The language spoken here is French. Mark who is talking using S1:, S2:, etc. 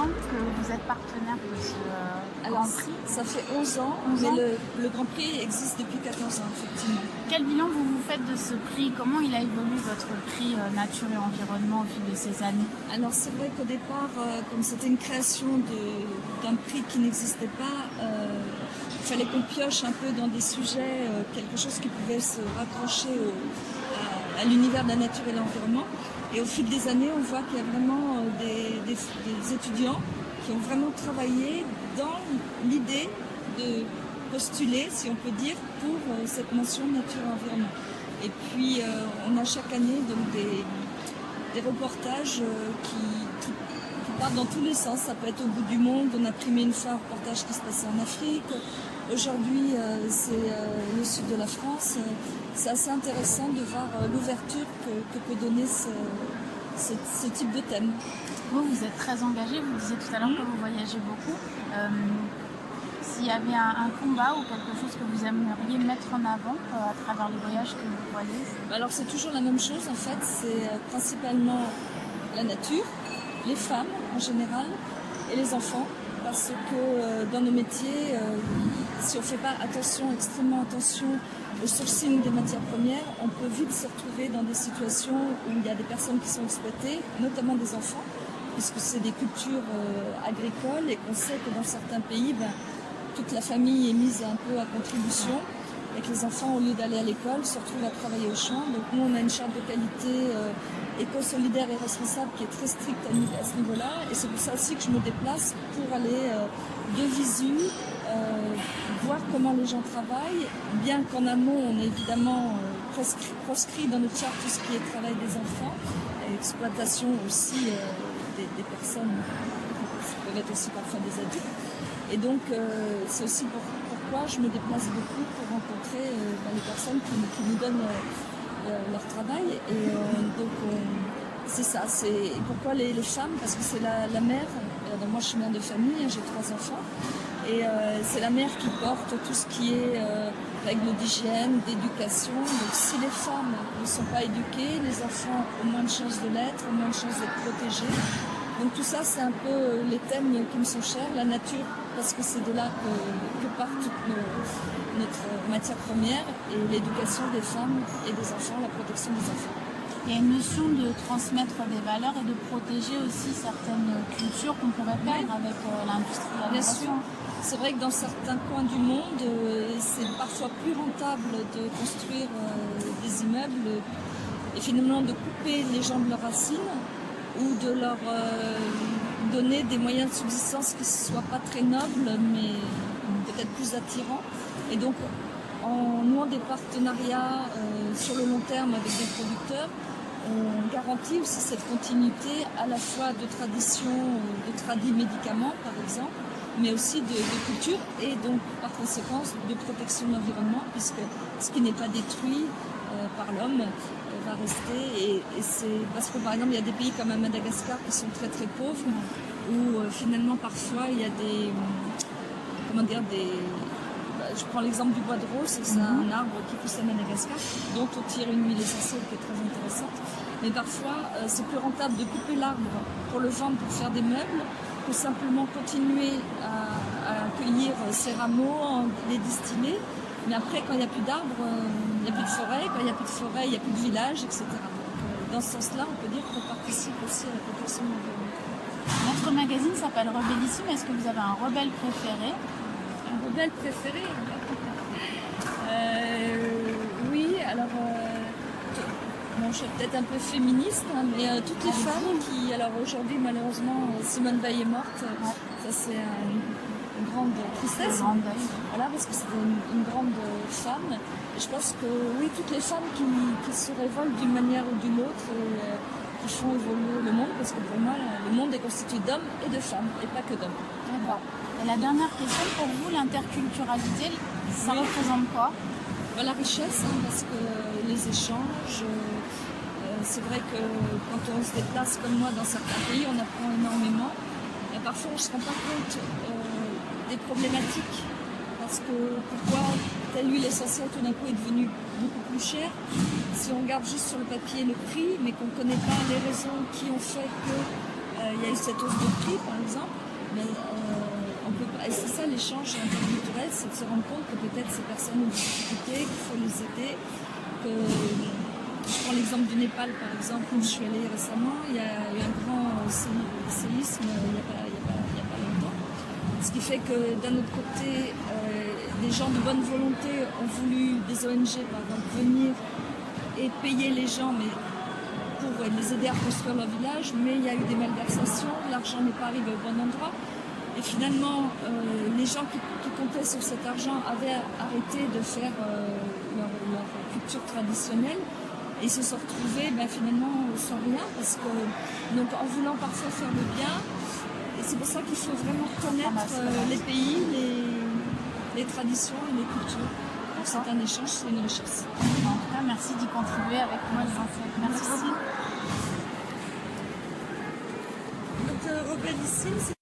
S1: temps que vous êtes partenaire de ce Grand Prix?
S2: Ça fait 11 ans,
S1: 11 ans.
S2: mais le Grand Prix existe depuis 14 ans, effectivement.
S1: Quel bilan vous faites de ce prix? Comment il a évolué votre prix nature et environnement au fil de ces années?
S2: Alors c'est vrai qu'au départ, comme c'était une création d'un prix qui n'existait pas, il fallait qu'on pioche un peu dans des sujets, quelque chose qui pouvait se raccrocher à l'univers de la nature et de l'environnement. Et au fil des années, on voit qu'il y a vraiment des étudiants qui ont vraiment travaillé dans l'idée de postuler, si on peut dire, pour cette mention nature et environnement. Et puis, on a chaque année donc des reportages qui partent dans tous les sens. Ça peut être au bout du monde. On a primé une fois un reportage qui se passait en Afrique. Aujourd'hui, c'est le sud de la France. C'est assez intéressant de voir l'ouverture que peut donner ce type de thème.
S1: Vous êtes très engagé, vous disiez tout à l'heure que vous voyagez beaucoup. S'il y avait un combat ou quelque chose que vous aimeriez mettre en avant à travers les voyages que vous voyez?
S2: Alors c'est toujours la même chose en fait, c'est principalement la nature, les femmes en général et les enfants. Parce que dans nos métiers, si on ne fait pas extrêmement attention au sourcing des matières premières, on peut vite se retrouver dans des situations où il y a des personnes qui sont exploitées, notamment des enfants, puisque c'est des cultures agricoles et qu'on sait que dans certains pays, toute la famille est mise un peu à contribution et que les enfants, au lieu d'aller à l'école, se retrouvent à travailler au champ. Donc nous, on a une charte de qualité éco-solidaire et responsable qui est très stricte à ce niveau-là. Et c'est pour ça aussi que je me déplace pour aller de visu, voir comment les gens travaillent. Bien qu'en amont, on est évidemment proscrit dans notre charte tout ce qui est travail des enfants, et exploitation aussi des personnes qui peuvent être aussi parfois des adultes. Et donc, c'est aussi pourquoi je me déplace beaucoup pour rencontrer les personnes qui nous donnent leur travail. Et donc, c'est ça. C'est pourquoi les femmes, parce que c'est la mère. Donc moi, je suis mère de famille, j'ai 3 enfants. Et c'est la mère qui porte tout ce qui est règles d'hygiène, d'éducation. Donc si les femmes ne sont pas éduquées, les enfants ont moins de chances de l'être, ont moins de chances d'être protégés. Donc tout ça, c'est un peu les thèmes qui me sont chers. La nature, parce que c'est de là que part toute notre matière première, et l'éducation des femmes et des enfants, la protection des enfants.
S1: Il y a une notion de transmettre des valeurs et de protéger aussi certaines cultures qu'on pourrait perdre avec l'industrialisation.
S2: Bien sûr. C'est vrai que dans certains coins du monde, c'est parfois plus rentable de construire des immeubles et finalement de couper les gens de leurs racines ou de leur donner des moyens de subsistance qui ne soient pas très nobles, mais peut-être plus attirants. Et donc, en nouant des partenariats sur le long terme avec des producteurs, on garantit aussi cette continuité à la fois de tradition, de tradis médicaments par exemple, mais aussi de culture et donc par conséquent de protection de l'environnement, puisque ce qui n'est pas détruit par l'homme va rester. Et c'est parce que par exemple il y a des pays comme à Madagascar qui sont très très pauvres, où finalement parfois il y a je prends l'exemple du bois de rose, c'est un arbre qui pousse à Madagascar, dont on tire une huile essentielle qui est très intéressante. Mais parfois, c'est plus rentable de couper l'arbre pour le vendre, pour faire des meubles, que simplement continuer à cueillir ces rameaux, les distiller. Mais après, quand il n'y a plus d'arbres, il n'y a plus de forêt. Quand il n'y a plus de forêt, il n'y a plus de village, etc. Donc, dans ce sens-là, on peut dire qu'on participe aussi à la protection de l'environnement.
S1: Notre magazine s'appelle Rebellissime. Est-ce que vous avez un rebelle préféré?
S2: Un rebelle préféré oui, alors je suis peut-être un peu féministe, mais toutes les femmes qui, alors aujourd'hui malheureusement Simone Veil est morte, ça c'est une grande tristesse, voilà, parce que c'était une grande femme. Et je pense que oui, toutes les femmes qui se révoltent d'une manière ou d'une autre, qui font évoluer le monde, parce que pour moi le monde est constitué d'hommes et de femmes, et pas que d'hommes.
S1: D'accord. Et la dernière question pour vous, l'interculturalité, ça représente quoi?
S2: La richesse, parce que les échanges, c'est vrai que quand on se déplace comme moi dans certains pays, on apprend énormément. Et parfois, on ne se rend pas compte des problématiques, parce que pourquoi telle huile essentielle tout d'un coup est devenue beaucoup plus chère. Si on regarde juste sur le papier le prix, mais qu'on ne connaît pas les raisons qui ont fait que il y a eu cette hausse de prix, par exemple, mais on peut pas, et c'est ça l'échange interculturel, c'est de se rendre compte que peut-être ces personnes ont des difficultés, qu'il faut les aider. Je prends l'exemple du Népal, par exemple, où je suis allée récemment. Il y a eu un grand séisme il n'y a pas longtemps. Ce qui fait que d'un autre côté, des gens de bonne volonté ont voulu, des ONG par exemple, venir et payer les gens mais pour les aider à construire leur village, mais il y a eu des malversations, l'argent n'est pas arrivé au bon endroit. Et finalement, les gens qui comptaient sur cet argent avaient arrêté de faire leur culture traditionnelle et ils se sont retrouvés finalement sans rien, parce que donc, en voulant parfois faire le bien, et c'est pour ça qu'il faut vraiment connaître les pays, les traditions et les cultures. Donc c'est un échange, c'est une richesse.
S1: En tout cas, merci d'y contribuer avec moi. Merci beaucoup.
S2: Donc Robert Issine,